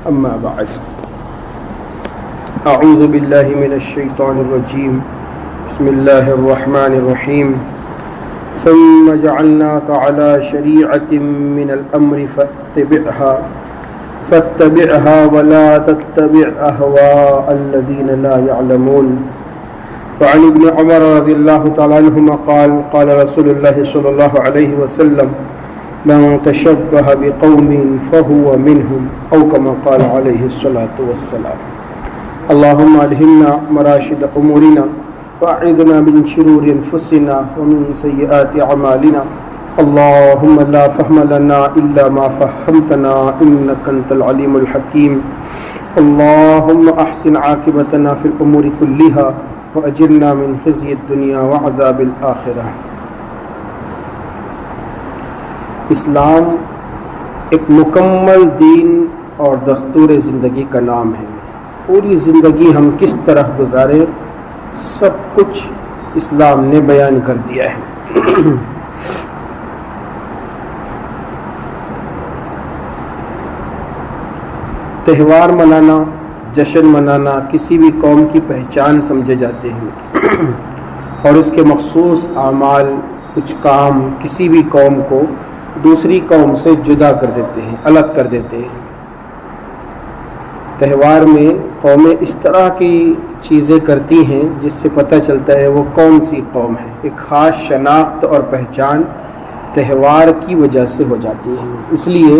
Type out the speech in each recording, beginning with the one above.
أما بعد أعوذ بالله من الشيطان الرجيم بسم الله الرحمن الرحيم ثم جعلناك على شريعة من الأمر فاتبعها ولا تتبع أهواء الذين لا يعلمون. وعن ابن عمر رضي الله تعالى عنهما قال قال رسول الله صلى الله عليه وسلم من تشبه بقوم فهو منهم أو كما قال عليه الصلاة والسلام. اللهم ألهمنا مراشد أمورنا وأعذنا من شرور أنفسنا ومن سيئات أعمالنا. اللهم لا فهم لنا إلا ما فهمتنا إنك أنت العليم الحكيم. اللهم أحسن عاقبتنا في الأمور كلها وأجرنا من خزي الدنيا وعذاب الآخرة. اسلام ایک مکمل دین اور دستور زندگی کا نام ہے. پوری زندگی ہم کس طرح گزاریں سب کچھ اسلام نے بیان کر دیا ہے. تہوار منانا، جشن منانا کسی بھی قوم کی پہچان سمجھے جاتے ہیں اور اس کے مخصوص اعمال، کچھ کام کسی بھی قوم کو دوسری قوم سے جدا کر دیتے ہیں، الگ کر دیتے ہیں. تہوار میں قومیں اس طرح کی چیزیں کرتی ہیں جس سے پتہ چلتا ہے وہ کون سی قوم ہے. ایک خاص شناخت اور پہچان تہوار کی وجہ سے ہو جاتی ہے. اس لیے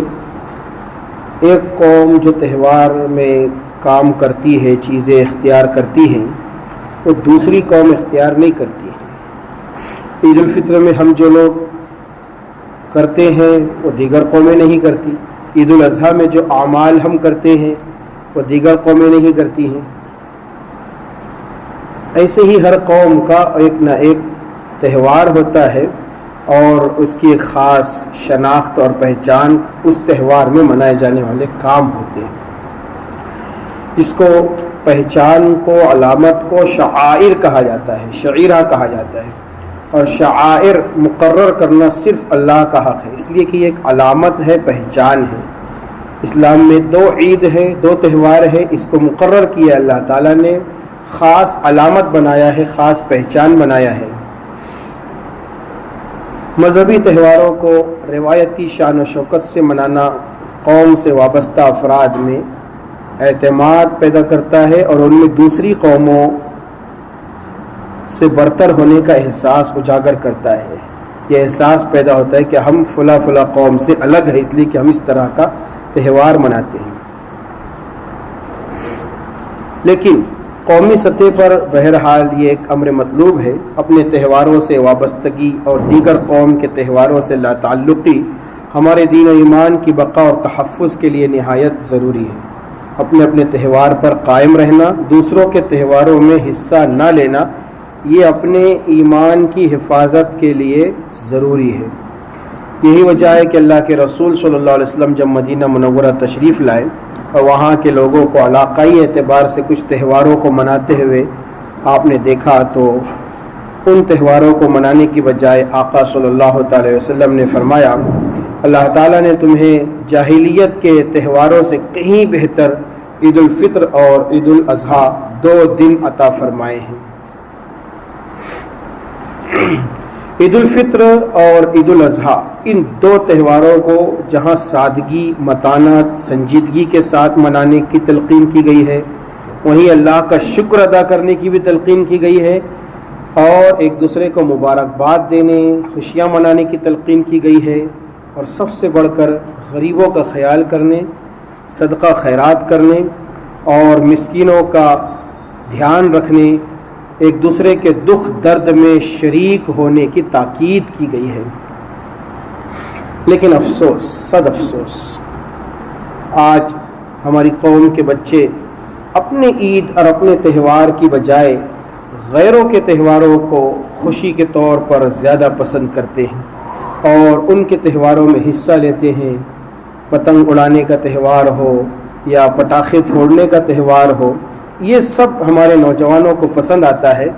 ایک قوم جو تہوار میں کام کرتی ہے، چیزیں اختیار کرتی ہیں، وہ دوسری قوم اختیار نہیں کرتی. عید الفطر میں ہم جو لوگ کرتے ہیں وہ دیگر قومیں نہیں کرتی. عید الاضحیٰ میں جو اعمال ہم کرتے ہیں وہ دیگر قومیں نہیں کرتی ہیں. ایسے ہی ہر قوم کا ایک نہ ایک تہوار ہوتا ہے اور اس کی ایک خاص شناخت اور پہچان اس تہوار میں منائے جانے والے کام ہوتے ہیں. اس کو پہچان کو، علامت کو شعائر کہا جاتا ہے، شعیرہ کہا جاتا ہے. اور شعائر مقرر کرنا صرف اللہ کا حق ہے، اس لیے کہ یہ ایک علامت ہے، پہچان ہے. اسلام میں 2 عید ہے، 2 تہوار ہے. اس کو مقرر کیا اللہ تعالیٰ نے، خاص علامت بنایا ہے، خاص پہچان بنایا ہے. مذہبی تہواروں کو روایتی شان و شوکت سے منانا قوم سے وابستہ افراد میں اعتماد پیدا کرتا ہے اور ان میں دوسری قوموں سے برتر ہونے کا احساس اجاگر کرتا ہے. یہ احساس پیدا ہوتا ہے کہ ہم فلاں قوم سے الگ ہے، اس لیے کہ ہم اس طرح کا تہوار مناتے ہیں. لیکن قومی سطح پر بہرحال یہ ایک امر مطلوب ہے. اپنے تہواروں سے وابستگی اور دیگر قوم کے تہواروں سے لا تعلقی ہمارے دین و ایمان کی بقا اور تحفظ کے لیے نہایت ضروری ہے. اپنے تہوار پر قائم رہنا، دوسروں کے تہواروں میں حصہ نہ لینا، یہ اپنے ایمان کی حفاظت کے لیے ضروری ہے. یہی وجہ ہے کہ اللہ کے رسول صلی اللہ علیہ وسلم جب مدینہ منورہ تشریف لائے اور وہاں کے لوگوں کو علاقائی اعتبار سے کچھ تہواروں کو مناتے ہوئے آپ نے دیکھا تو ان تہواروں کو منانے کی بجائے آقا صلی اللہ تعالی وسلم نے فرمایا اللہ تعالیٰ نے تمہیں جاہلیت کے تہواروں سے کہیں بہتر عید الفطر اور عید الاضحیٰ 2 دن عطا فرمائے ہیں. عید الفطر اور عید الاضحیٰ ان 2 تہواروں کو جہاں سادگی، متانت، سنجیدگی کے ساتھ منانے کی تلقین کی گئی ہے، وہیں اللہ کا شکر ادا کرنے کی بھی تلقین کی گئی ہے اور ایک دوسرے کو مبارکباد دینے، خوشیاں منانے کی تلقین کی گئی ہے. اور سب سے بڑھ کر غریبوں کا خیال کرنے، صدقہ خیرات کرنے اور مسکینوں کا دھیان رکھنے، ایک دوسرے کے دکھ درد میں شریک ہونے کی تاکید کی گئی ہے. لیکن افسوس، صد افسوس، آج ہماری قوم کے بچے اپنے عید اور اپنے تہوار کی بجائے غیروں کے تہواروں کو خوشی کے طور پر زیادہ پسند کرتے ہیں اور ان کے تہواروں میں حصہ لیتے ہیں. پتنگ اڑانے کا تہوار ہو یا پٹاخے پھوڑنے کا تہوار ہو، یہ سب ہمارے نوجوانوں کو پسند آتا ہے.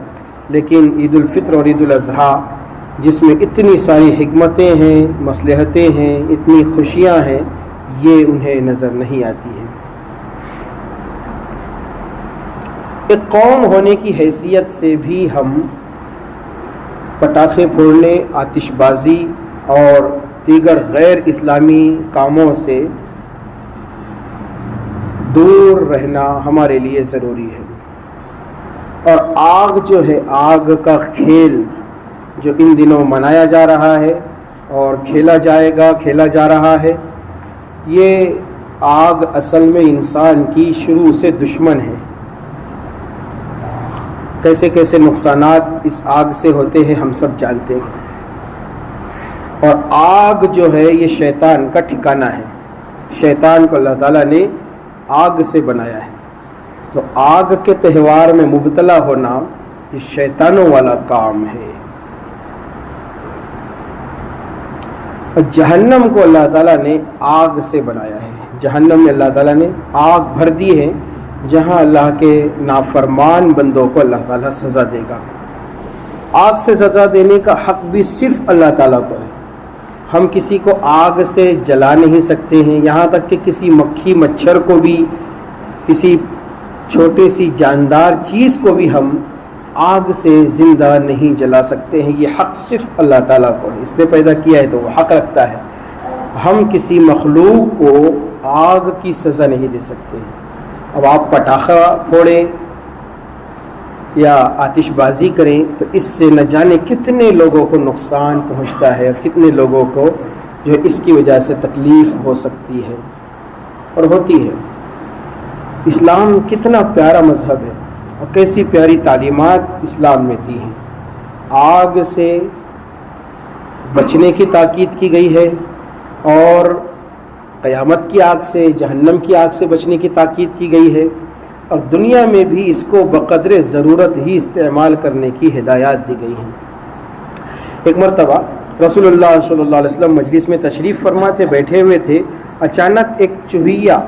لیکن عید الفطر اور عید الاضحیٰ جس میں اتنی ساری حکمتیں ہیں، مصلحتیں ہیں، اتنی خوشیاں ہیں، یہ انہیں نظر نہیں آتی ہیں. ایک قوم ہونے کی حیثیت سے بھی ہم پٹاخے پھوڑنے، آتش بازی اور دیگر غیر اسلامی کاموں سے دور رہنا ہمارے لیے ضروری ہے۔ اور آگ جو ہے، آگ کا کھیل جو ان دنوں منایا جا رہا ہے اور کھیلا جائے گا، کھیلا جا رہا ہے، یہ آگ اصل میں انسان کی شروع سے دشمن ہے۔ کیسے کیسے نقصانات اس آگ سے ہوتے ہیں ہم سب جانتے ہیں۔ اور آگ جو ہے یہ شیطان کا ٹھکانہ ہے۔ شیطان کو اللہ تعالیٰ نے آگ سے بنایا ہے، تو آگ کے تہوار میں مبتلا ہونا یہ شیطانوں والا کام ہے۔ اور جہنم کو اللہ تعالیٰ نے آگ سے بنایا ہے۔ جہنم میں اللہ تعالیٰ نے آگ بھر دی ہے، جہاں اللہ کے نافرمان بندوں کو اللہ تعالیٰ سزا دے گا۔ آگ سے سزا دینے کا حق بھی صرف اللہ تعالیٰ کو ہے۔ ہم کسی کو آگ سے جلا نہیں سکتے ہیں، یہاں تک کہ کسی مکھی مچھر کو بھی، کسی چھوٹی سی جاندار چیز کو بھی ہم آگ سے زندہ نہیں جلا سکتے ہیں۔ یہ حق صرف اللہ تعالیٰ کو ہے، اس نے پیدا کیا ہے تو وہ حق رکھتا ہے۔ ہم کسی مخلوق کو آگ کی سزا نہیں دے سکتے۔ اب آپ پٹاخہ پھوڑیں یا آتش بازی کریں تو اس سے نہ جانے کتنے لوگوں کو نقصان پہنچتا ہے اور کتنے لوگوں کو جو اس کی وجہ سے تکلیف ہو سکتی ہے اور ہوتی ہے۔ اسلام کتنا پیارا مذہب ہے اور کیسی پیاری تعلیمات اسلام میں دی ہیں۔ آگ سے بچنے کی تاکید کی گئی ہے اور قیامت کی آگ سے، جہنم کی آگ سے بچنے کی تاکید کی گئی ہے، اور دنیا میں بھی اس کو بقدر ضرورت ہی استعمال کرنے کی ہدایات دی گئی ہیں۔ ایک مرتبہ رسول اللہ صلی اللہ علیہ وسلم مجلس میں تشریف فرما تھے، بیٹھے ہوئے تھے، اچانک ایک چوہیا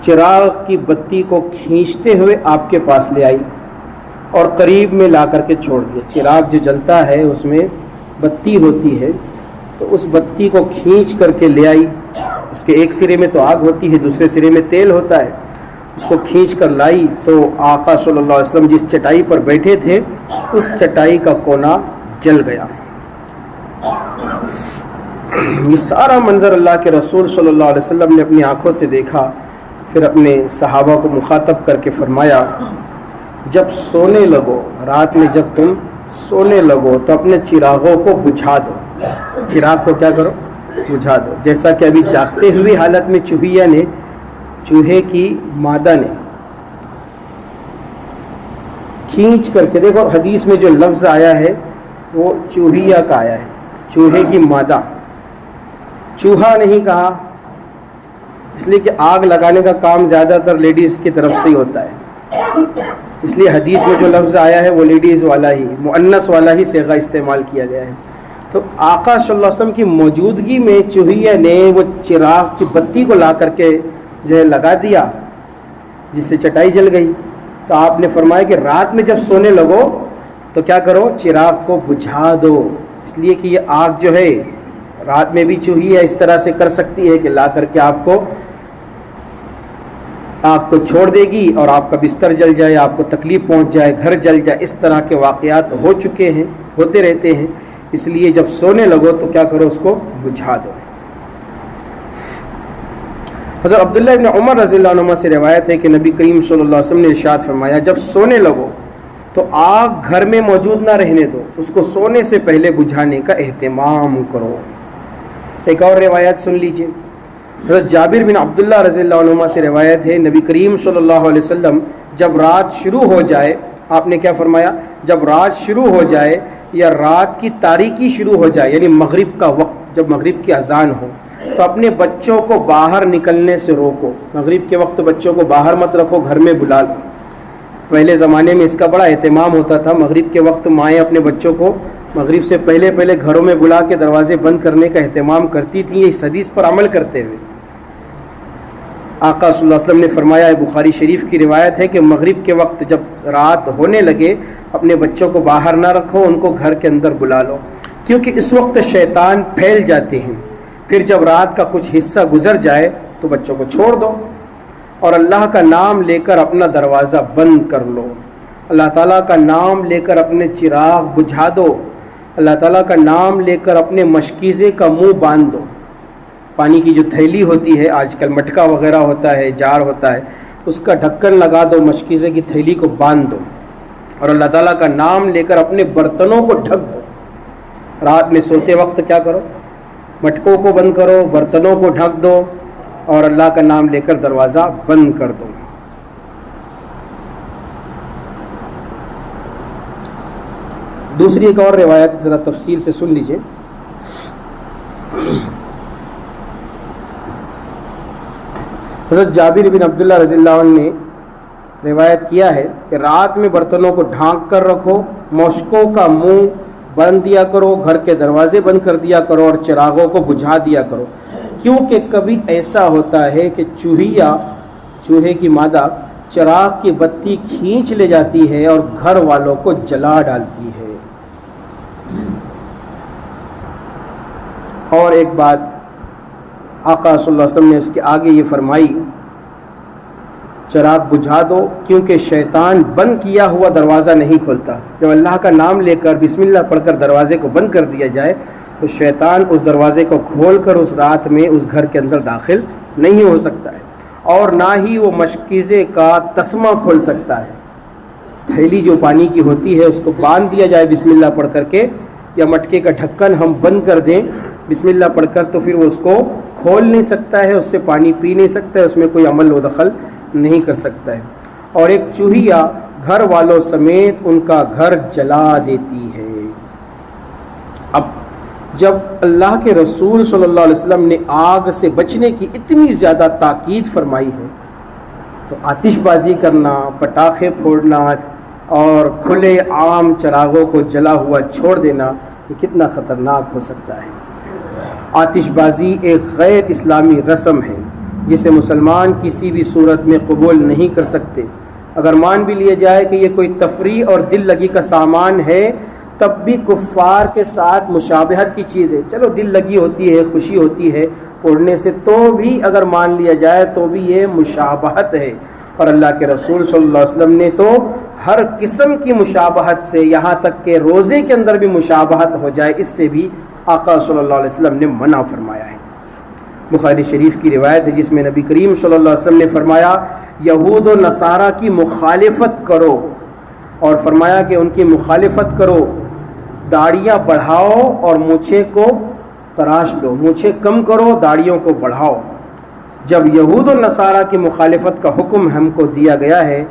چراغ کی بتی کو کھینچتے ہوئے آپ کے پاس لے آئی اور قریب میں لا کر کے چھوڑ دیا۔ چراغ جو جلتا ہے اس میں بتی ہوتی ہے، تو اس بتی کو کھینچ کر کے لے آئی۔ اس کے ایک سرے میں تو آگ ہوتی ہے، دوسرے سرے میں تیل ہوتا ہے۔ اس کو کھینچ کر لائی تو آقا صلی اللہ علیہ وسلم جس چٹائی پر بیٹھے تھے اس چٹائی کا کونا جل گیا۔ یہ سارا منظر اللہ کے رسول صلی اللہ علیہ وسلم نے اپنی آنکھوں سے دیکھا، پھر اپنے صحابہ کو مخاطب کر کے فرمایا، جب سونے لگو، رات میں جب تم سونے لگو تو اپنے چراغوں کو بجھا دو۔ چراغ کو کیا کرو؟ بجھا دو۔ جیسا کہ ابھی جاگتے ہوئے حالت میں چوہیا نے، چوہے کی مادہ نے کھینچ کر کے، دیکھو حدیث میں جو لفظ آیا ہے وہ چوہیا کا آیا ہے، چوہے کی مادہ، چوہا نہیں کہا، اس لیے کہ آگ لگانے کا کام زیادہ تر لیڈیز کی طرف سے ہی ہوتا ہے، اس لیے حدیث میں جو لفظ آیا ہے وہ لیڈیز والا ہی، مؤنث والا ہی صیغہ استعمال کیا گیا ہے۔ تو آقا صلی اللہ علیہ وسلم کی موجودگی میں چوہیا نے وہ چراغ کی بتی کو لا کر کے جو ہے لگا دیا، جس سے چٹائی جل گئی۔ تو آپ نے فرمایا کہ رات میں جب سونے لگو تو کیا کرو؟ چراغ کو بجھا دو، اس لیے کہ یہ آگ جو ہے رات میں بھی چوہیا اس طرح سے کر سکتی ہے کہ لا کر کے آپ کو آگ کو چھوڑ دے گی اور آپ کا بستر جل جائے، آپ کو تکلیف پہنچ جائے، گھر جل جائے۔ اس طرح کے واقعات ہو چکے ہیں، ہوتے رہتے ہیں، اس لیے جب سونے لگو تو کیا کرو؟ اس کو بجھا دو۔ حضرت عبداللہ ابن عمر رضی اللہ عنہ سے روایت ہے کہ نبی کریم صلی اللہ علیہ وسلم نے ارشاد فرمایا، جب سونے لگو تو آگ گھر میں موجود نہ رہنے دو، اس کو سونے سے پہلے بجھانے کا اہتمام کرو۔ ایک اور روایت سن لیجئے، حضرت جابر بن عبداللہ رضی اللہ عنہ سے روایت ہے، نبی کریم صلی اللہ علیہ وسلم جب رات شروع ہو جائے، آپ نے کیا فرمایا؟ جب رات شروع ہو جائے یا رات کی تاریکی شروع ہو جائے، یعنی مغرب کا وقت، جب مغرب کی اذان ہو، تو اپنے بچوں کو باہر نکلنے سے روکو۔ مغرب کے وقت بچوں کو باہر مت رکھو، گھر میں بلا لو۔ پہلے زمانے میں اس کا بڑا اہتمام ہوتا تھا، مغرب کے وقت مائیں اپنے بچوں کو مغرب سے پہلے گھروں میں بلا کے دروازے بند کرنے کا اہتمام کرتی تھیں، اس حدیث پر عمل کرتے ہوئے آقا صلی اللہ علیہ وسلم نے فرمایا، بخاری شریف کی روایت ہے کہ مغرب کے وقت جب رات ہونے لگے اپنے بچوں کو باہر نہ رکھو، ان کو گھر کے اندر بلا لو، کیونکہ اس وقت شیطان پھیل جاتے ہیں۔ پھر جب رات کا کچھ حصہ گزر جائے تو بچوں کو چھوڑ دو۔ اور اللہ کا نام لے کر اپنا دروازہ بند کر لو، اللہ تعالیٰ کا نام لے کر اپنے چراغ بجھا دو، اللہ تعالیٰ کا نام لے کر اپنے مشکیزے کا منہ باندھ دو۔ پانی کی جو تھیلی ہوتی ہے، آج کل مٹکا وغیرہ ہوتا ہے، جار ہوتا ہے، اس کا ڈھکن لگا دو، مشکیزے کی تھیلی کو باندھ دو اور اللہ تعالیٰ کا نام لے کر اپنے برتنوں کو ڈھک دو۔ رات میں سوتے وقت کیا کرو؟ مٹکوں کو بند کرو، برتنوں کو ڈھک دو اور اللہ کا نام لے کر دروازہ بند کر دو۔ دوسری ایک اور روایت ذرا تفصیل سے سن لیجئے۔ حضرت جابر بن عبداللہ رضی اللہ عنہ نے روایت کیا ہے کہ رات میں برتنوں کو ڈھانک کر رکھو، مشکوں کا منہ بند دیا کرو، گھر کے دروازے بند کر دیا کرو اور چراغوں کو بجھا دیا کرو، کیونکہ کبھی ایسا ہوتا ہے کہ چوہے کی مادہ چراغ کی بتی کھینچ لے جاتی ہے اور گھر والوں کو جلا ڈالتی ہے۔ اور ایک بات آقا صلی اللہ علیہ وسلم نے اس کے آگے یہ فرمائی، چراغ بجھا دو کیونکہ شیطان بند کیا ہوا دروازہ نہیں کھولتا۔ جب اللہ کا نام لے کر بسم اللہ پڑھ کر دروازے کو بند کر دیا جائے تو شیطان اس دروازے کو کھول کر اس رات میں اس گھر کے اندر داخل نہیں ہو سکتا ہے، اور نہ ہی وہ مشکیزے کا تسمہ کھول سکتا ہے۔ تھیلی جو پانی کی ہوتی ہے اس کو باندھ دیا جائے بسم اللہ پڑھ کر کے، یا مٹکے کا ڈھکن ہم بند کر دیں بسم اللہ پڑھ کر، تو پھر وہ اس کو کھول نہیں سکتا ہے، اس سے پانی پی نہیں سکتا ہے، اس میں کوئی عمل و دخل نہیں کر سکتا ہے۔ اور ایک چوہیا گھر والوں سمیت ان کا گھر جلا دیتی ہے۔ اب جب اللہ کے رسول صلی اللہ علیہ وسلم نے آگ سے بچنے کی اتنی زیادہ تاکید فرمائی ہے تو آتش بازی کرنا، پٹاخے پھوڑنا اور کھلے عام چراغوں کو جلا ہوا چھوڑ دینا یہ کتنا خطرناک ہو سکتا ہے۔ آتش بازی ایک غیر اسلامی رسم ہے جسے مسلمان کسی بھی صورت میں قبول نہیں کر سکتے۔ اگر مان بھی لیا جائے کہ یہ کوئی تفریح اور دل لگی کا سامان ہے تب بھی کفار کے ساتھ مشابہت کی چیز ہے۔ چلو دل لگی ہوتی ہے، خوشی ہوتی ہے اڑنے سے، تو بھی اگر مان لیا جائے تو بھی یہ مشابہت ہے، اور اللہ کے رسول صلی اللہ علیہ وسلم نے تو ہر قسم کی مشابہت سے، یہاں تک کہ روزے کے اندر بھی مشابہت ہو جائے، اس سے بھی آقا صلی اللہ علیہ وسلم نے منع فرمایا ہے۔ بخاری شریف کی روایت ہے جس میں نبی کریم صلی اللہ علیہ وسلم نے فرمایا یہود و نصارہ کی مخالفت کرو، اور فرمایا کہ ان کی مخالفت کرو، داڑیاں بڑھاؤ اور مونچھیں کو تراش دو، مونچھیں کم کرو، داڑیوں کو بڑھاؤ۔ جب یہود و نصارہ کی مخالفت کا حکم ہم کو دیا گیا ہے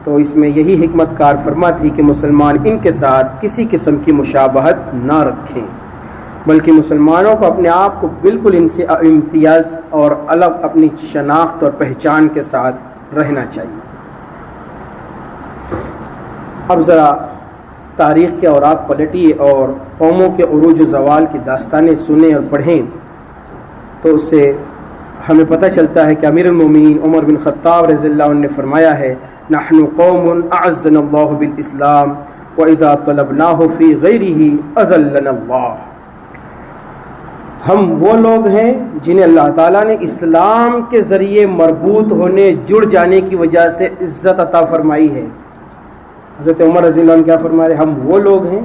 تو اس میں یہی حکمت کار فرما تھی کہ مسلمان ان کے ساتھ کسی قسم کی مشابہت نہ رکھیں، بلکہ مسلمانوں کو اپنے آپ کو بالکل ان سے امتیاز اور الگ اپنی شناخت اور پہچان کے ساتھ رہنا چاہیے۔ اب ذرا تاریخ کے اوراق پلٹیے اور قوموں کے عروج و زوال کی داستانیں سنیں اور پڑھیں تو اس سے ہمیں پتہ چلتا ہے کہ امیر المومنین عمر بن خطاب رضی اللہ عنہ نے فرمایا ہے نحن قوم اعزنا اللہ بالاسلام واذا طلبناه فی غیرہ اذلنا اللہ۔ ہم وہ لوگ ہیں جنہیں اللہ تعالیٰ نے اسلام کے ذریعے مربوط ہونے، جڑ جانے کی وجہ سے عزت عطا فرمائی ہے۔ حضرت عمر رضی اللہ عنہ کیا فرما رہے، ہم وہ لوگ ہیں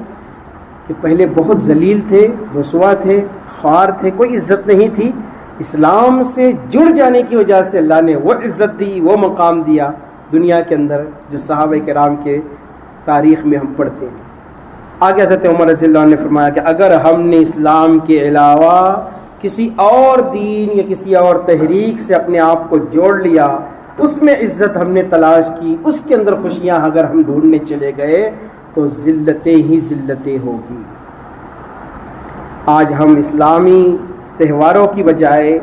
کہ پہلے بہت ذلیل تھے، رسوا تھے، خوار تھے، کوئی عزت نہیں تھی، اسلام سے جڑ جانے کی وجہ سے اللہ نے وہ عزت دی، وہ مقام دیا دنیا کے اندر جو صحابہ کرام کے تاریخ میں ہم پڑھتے ہیں۔ آگے حضرت عمر رضی اللہ عنہ نے فرمایا کہ اگر ہم نے اسلام کے علاوہ کسی اور دین یا کسی اور تحریک سے اپنے آپ کو جوڑ لیا، اس میں عزت ہم نے تلاش کی، اس کے اندر خوشیاں اگر ہم ڈھونڈنے چلے گئے تو ذلتیں ہی ذلتیں ہوگی۔ آج ہم اسلامی تہواروں کی بجائے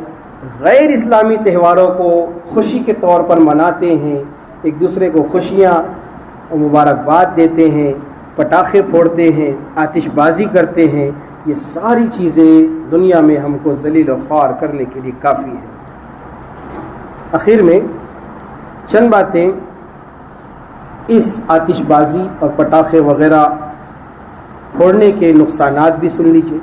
غیر اسلامی تہواروں کو خوشی کے طور پر مناتے ہیں، ایک دوسرے کو خوشیاں اور مبارکباد دیتے ہیں، پٹاخے پھوڑتے ہیں، آتش بازی کرتے ہیں، یہ ساری چیزیں دنیا میں ہم کو ذلیل و خوار کرنے کے لیے کافی ہیں۔ آخر میں چند باتیں اس آتش بازی اور پٹاخے وغیرہ پھوڑنے کے نقصانات بھی سن لیجیے۔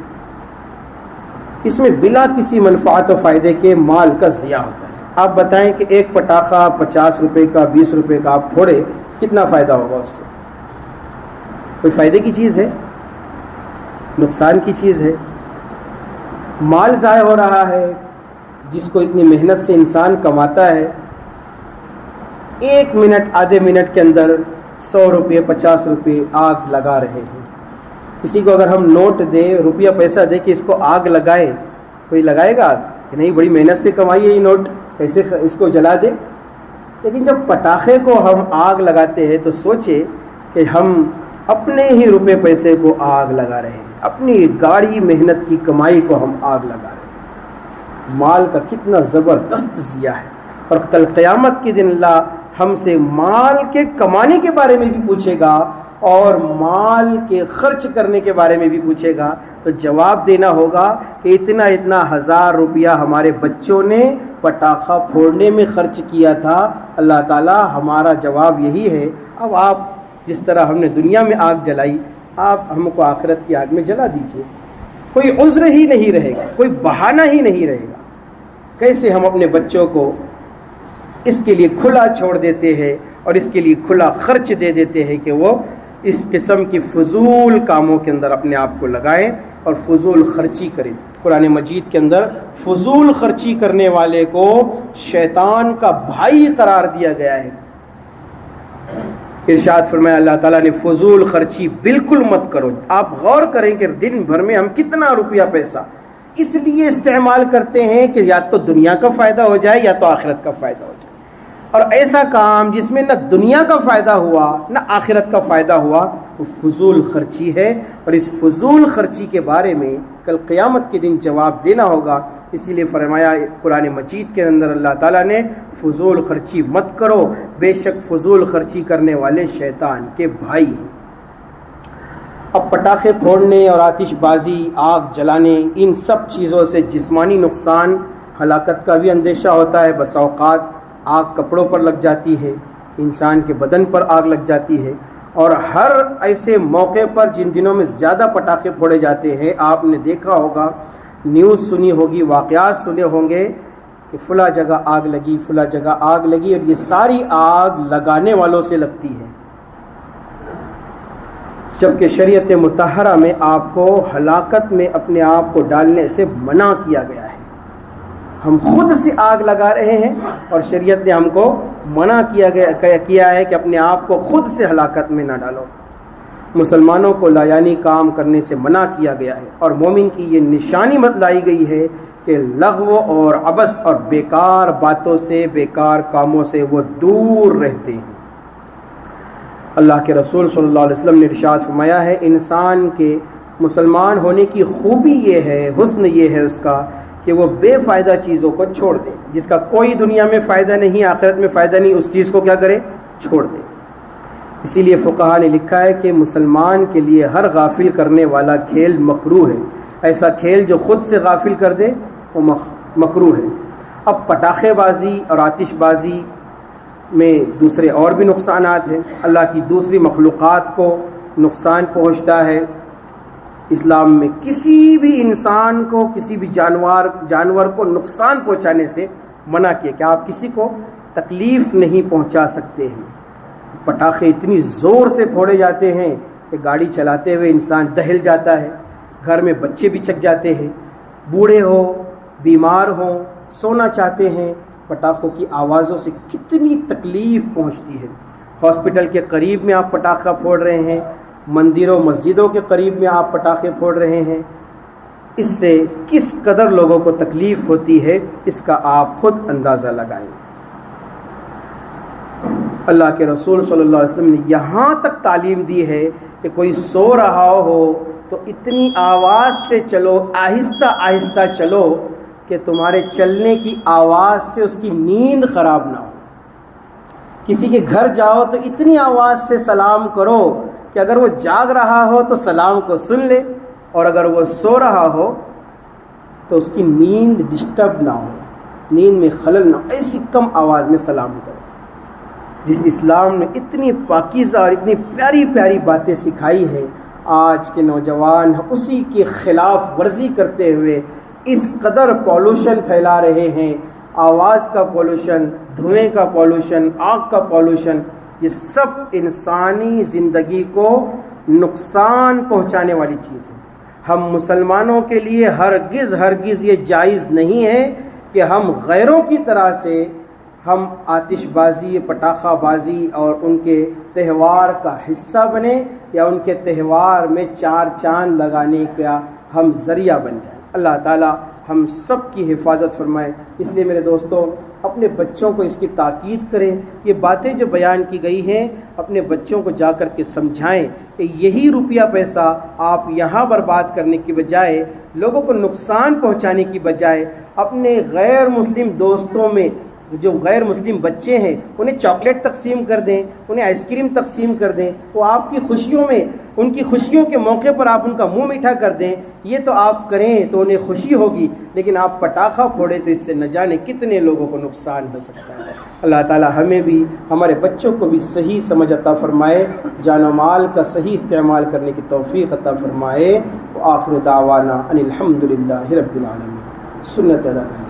اس میں بلا کسی منفعت و فائدے کے مال کا ضیاع ہوتا ہے۔ آپ بتائیں کہ ایک پٹاخہ 50 روپے کا 20 روپے کا آپ پھوڑے، کتنا فائدہ ہوگا اس سے؟ کوئی فائدے کی چیز ہے؟ نقصان کی چیز ہے۔ مال ضائع ہو رہا ہے جس کو اتنی محنت سے انسان کماتا ہے، 1 منٹ آدھے منٹ کے اندر 100 روپے 50 روپے آگ لگا رہے ہیں۔ کسی کو اگر ہم نوٹ دیں، روپیہ پیسہ دے کہ اس کو آگ لگائے، کوئی لگائے گا آگ؟ کہ نہیں، بڑی محنت سے کمائی ہے یہ نوٹ، ایسے اس کو جلا دے۔ لیکن جب پٹاخے کو ہم آگ لگاتے ہیں تو سوچے کہ ہم اپنے ہی روپے پیسے کو آگ لگا رہے ہیں، اپنی گاڑی محنت کی کمائی کو ہم آگ لگا رہے ہیں۔ مال کا کتنا زبردست ضیاع ہے، اور کل قیامت کے دن اللہ ہم سے مال کے کمانے کے بارے میں بھی پوچھے گا اور مال کے خرچ کرنے کے بارے میں بھی پوچھے گا، تو جواب دینا ہوگا کہ اتنا 1000 روپیہ ہمارے بچوں نے پٹاخہ پھوڑنے میں خرچ کیا تھا۔ اللہ تعالیٰ ہمارا جواب یہی ہے، اب آپ جس طرح ہم نے دنیا میں آگ جلائی، آپ ہم کو آخرت کی آگ میں جلا دیجئے۔ کوئی عذر ہی نہیں رہے گا، کوئی بہانہ ہی نہیں رہے گا۔ کیسے ہم اپنے بچوں کو اس کے لیے کھلا چھوڑ دیتے ہیں اور اس کے لیے کھلا خرچ دے دیتے ہیں کہ وہ اس قسم کی فضول کاموں کے اندر اپنے آپ کو لگائیں اور فضول خرچی کریں۔ قرآن مجید کے اندر فضول خرچی کرنے والے کو شیطان کا بھائی قرار دیا گیا ہے۔ ارشاد فرمایا اللہ تعالیٰ نے، فضول خرچی بالکل مت کرو۔ آپ غور کریں کہ دن بھر میں ہم کتنا روپیہ پیسہ اس لیے استعمال کرتے ہیں کہ یا تو دنیا کا فائدہ ہو جائے یا تو آخرت کا فائدہ ہو جائے، اور ایسا کام جس میں نہ دنیا کا فائدہ ہوا نہ آخرت کا فائدہ ہوا وہ فضول خرچی ہے، اور اس فضول خرچی کے بارے میں کل قیامت کے دن جواب دینا ہوگا۔ اسی لیے فرمایا قرآن مجید کے اندر اللہ تعالیٰ نے، فضول خرچی مت کرو، بے شک فضول خرچی کرنے والے شیطان کے بھائی ہیں۔ اب پٹاخے پھوڑنے اور آتش بازی، آگ جلانے، ان سب چیزوں سے جسمانی نقصان، ہلاکت کا بھی اندیشہ ہوتا ہے۔ بس اوقات آگ کپڑوں پر لگ جاتی ہے، انسان کے بدن پر آگ لگ جاتی ہے، اور ہر ایسے موقع پر جن دنوں میں زیادہ پٹاخے پھوڑے جاتے ہیں، آپ نے دیکھا ہوگا، نیوز سنی ہوگی، واقعات سنے ہوں گے کہ فلاں جگہ آگ لگی، فلاں جگہ آگ لگی، اور یہ ساری آگ لگانے والوں سے لگتی ہے، جبکہ شریعت مطہرہ میں آپ کو ہلاکت میں اپنے آپ کو ڈالنے سے منع کیا گیا ہے۔ ہم خود سے آگ لگا رہے ہیں اور شریعت نے ہم کو منع کیا ہے کہ اپنے آپ کو خود سے ہلاکت میں نہ ڈالو۔ مسلمانوں کو لایانی کام کرنے سے منع کیا گیا ہے، اور مومن کی یہ نشانی بتلائی گئی ہے کہ لغو اور عبث اور بیکار باتوں سے، بیکار کاموں سے وہ دور رہتے ہیں۔ اللہ کے رسول صلی اللہ علیہ وسلم نے ارشاد فرمایا ہے، انسان کے مسلمان ہونے کی خوبی یہ ہے، حسن یہ ہے اس کا کہ وہ بے فائدہ چیزوں کو چھوڑ دے، جس کا کوئی دنیا میں فائدہ نہیں، آخرت میں فائدہ نہیں، اس چیز کو کیا کرے؟ چھوڑ دے۔ اسی لیے فقہا نے لکھا ہے کہ مسلمان کے لیے ہر غافل کرنے والا کھیل مکروہ ہے، ایسا کھیل جو خود سے غافل کر دے وہ مکروہ ہے۔ اب پٹاخے بازی اور آتش بازی میں دوسرے اور بھی نقصانات ہیں، اللہ کی دوسری مخلوقات کو نقصان پہنچتا ہے۔ اسلام میں کسی بھی انسان کو، کسی بھی جانور کو نقصان پہنچانے سے منع کیا کہ آپ کسی کو تکلیف نہیں پہنچا سکتے ہیں۔ پٹاخے اتنی زور سے پھوڑے جاتے ہیں کہ گاڑی چلاتے ہوئے انسان دہل جاتا ہے، گھر میں بچے بھی چک جاتے ہیں، بوڑھے ہو، بیمار ہوں، سونا چاہتے ہیں، پٹاخوں کی آوازوں سے کتنی تکلیف پہنچتی ہے۔ ہاسپٹل کے قریب میں آپ پٹاخہ پھوڑ رہے ہیں، مندروں مسجدوں کے قریب میں آپ پٹاخے پھوڑ رہے ہیں، اس سے کس قدر لوگوں کو تکلیف ہوتی ہے اس کا آپ خود اندازہ لگائیں۔ اللہ کے رسول صلی اللہ علیہ وسلم نے یہاں تک تعلیم دی ہے کہ کوئی سو رہا ہو تو اتنی آواز سے چلو، آہستہ آہستہ چلو کہ تمہارے چلنے کی آواز سے اس کی نیند خراب نہ ہو۔ کسی کے گھر جاؤ تو اتنی آواز سے سلام کرو کہ اگر وہ جاگ رہا ہو تو سلام کو سن لے، اور اگر وہ سو رہا ہو تو اس کی نیند ڈسٹرب نہ ہو، نیند میں خلل نہ ہو، ایسی کم آواز میں سلام کرو۔ جس اسلام نے اتنی پاکیزہ اور اتنی پیاری پیاری باتیں سکھائی ہے، آج کے نوجوان اسی کی خلاف ورزی کرتے ہوئے اس قدر پالوشن پھیلا رہے ہیں، آواز کا پولوشن، دھوئیں کا پولوشن، آگ کا پولوشن، یہ سب انسانی زندگی کو نقصان پہنچانے والی چیز ہے۔ ہم مسلمانوں کے لیے ہرگز یہ جائز نہیں ہے کہ ہم غیروں کی طرح سے ہم آتش بازی، پٹاخہ بازی اور ان کے تہوار کا حصہ بنیں یا ان کے تہوار میں چار چاند لگانے کا ہم ذریعہ بن جائیں۔ اللہ تعالی ہم سب کی حفاظت فرمائے۔ اس لیے میرے دوستو، اپنے بچوں کو اس کی تاکید کریں، یہ باتیں جو بیان کی گئی ہیں اپنے بچوں کو جا کر کے سمجھائیں کہ یہی روپیہ پیسہ آپ یہاں برباد کرنے کی بجائے، لوگوں کو نقصان پہنچانے کی بجائے، اپنے غیر مسلم دوستوں میں جو غیر مسلم بچے ہیں انہیں چاکلیٹ تقسیم کر دیں، انہیں آئس کریم تقسیم کر دیں، وہ آپ کی خوشیوں میں، ان کی خوشیوں کے موقع پر آپ ان کا منہ میٹھا کر دیں، یہ تو آپ کریں تو انہیں خوشی ہوگی، لیکن آپ پٹاخہ پھوڑیں تو اس سے نہ جانے کتنے لوگوں کو نقصان ہو سکتا ہے۔ اللہ تعالی ہمیں بھی، ہمارے بچوں کو بھی صحیح سمجھ عطا فرمائے، جان و مال کا صحیح استعمال کرنے کی توفیق عطا فرمائے۔ وآخر دعوانا ان الحمد للہ رب العالمین۔ سنت ادا کریں۔